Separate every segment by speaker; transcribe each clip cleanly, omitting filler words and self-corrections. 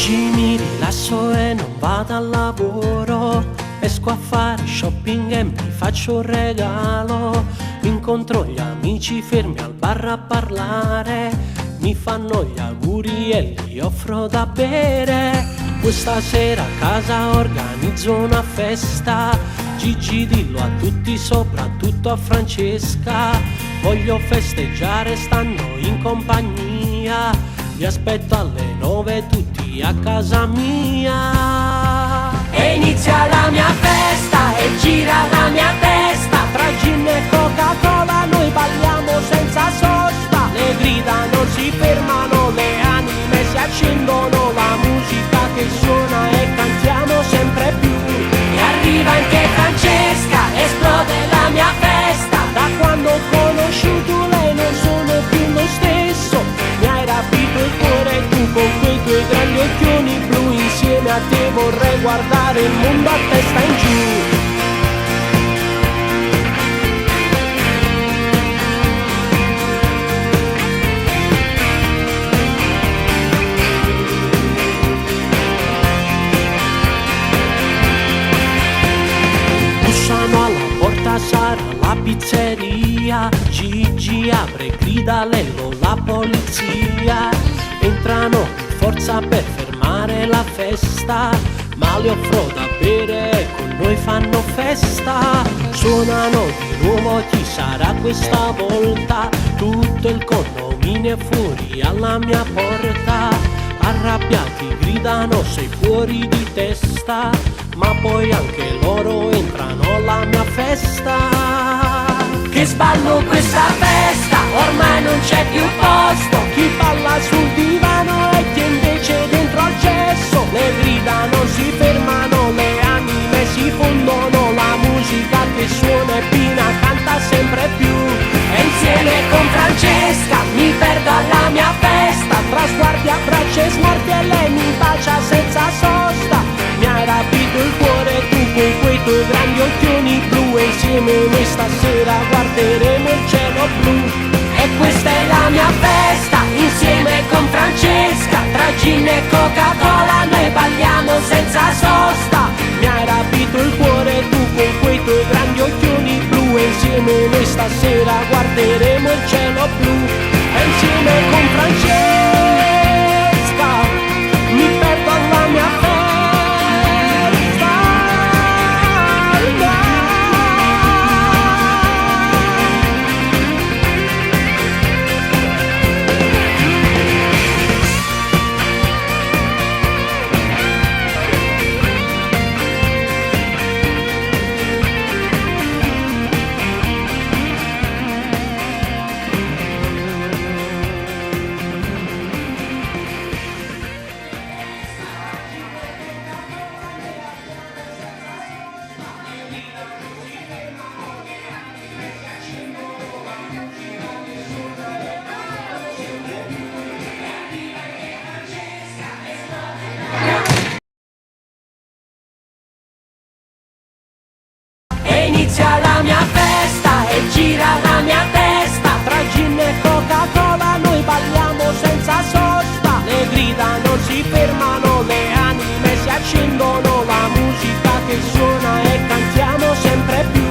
Speaker 1: Oggi mi rilasso e non vado al lavoro, esco a fare shopping e mi faccio un regalo. Incontro gli amici fermi al bar a parlare, mi fanno gli auguri e gli offro da bere. Questa sera a casa organizzo una festa, Gigi dillo a tutti, soprattutto a Francesca. Voglio festeggiare stando in compagnia, vi aspetto alle 9 tutti a casa mia. E inizia la mia festa e gira la mia testa, tra gin e Coca-Cola noi balliamo senza sosta. Le grida non si fermano, le anime si accendono, la musica che suona e cantiamo sempre più. E arriva anche Francesca, esplode la mia festa. Da quando ho conosciuto lei non sono più lo stesso, mi hai rapito il cuore tu con quei tuoi grandi occhioni blu. Insieme a te vorrei guardare il mondo a testa in giù. Bussano alla porta, sarà la pizzeria. Gigi apre, grida Lello, la polizia. Entrano in forza per fermare la festa, ma le offro da bere e con noi fanno festa. Suonano di nuovo, chi sarà questa volta? Tutto il condominio è fuori alla mia porta, arrabbiati gridano sei fuori di testa, ma poi anche loro entrano alla mia festa. Che sballo questa festa, ormai non c'è più posto, chi balla sul divano e chi invece dentro al cesso. Le grida non si fermano, le anime si fondono, la musica che suona e Pina canta sempre più. E insieme con Francesca mi perdo alla mia festa, tra sguardi, abbracci e smorti e lei mi bacia senza sosta. Mi hai rapito il cuore tu con quei tuoi grandi occhioni blu, e insieme noi stasera guarderemo il cielo blu. E questa è la mia festa, insieme con Francesca, tra gin e Coca-Cola noi balliamo senza sosta. Mi hai rapito il cuore tu con quei tuoi grandi occhioni blu, e insieme noi stasera guarderemo il cielo blu. E insieme con Francesca mi perdo alla mia festa. Inizia la mia festa e gira la mia testa, tra gin e Coca-Cola noi balliamo senza sosta. Le grida non si fermano, le anime si accendono, la musica che suona e cantiamo sempre più.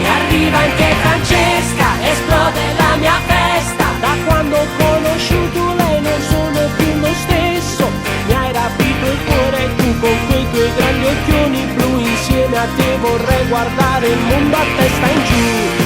Speaker 1: E arriva anche Francesca, esplode la mia festa. Da quando ho conosciuto lei non sono più lo stesso, mi hai rapito il cuore tu con quei tuoi grandi occhioni blu. Insieme a te vorrei guardare il mondo a testa in giù.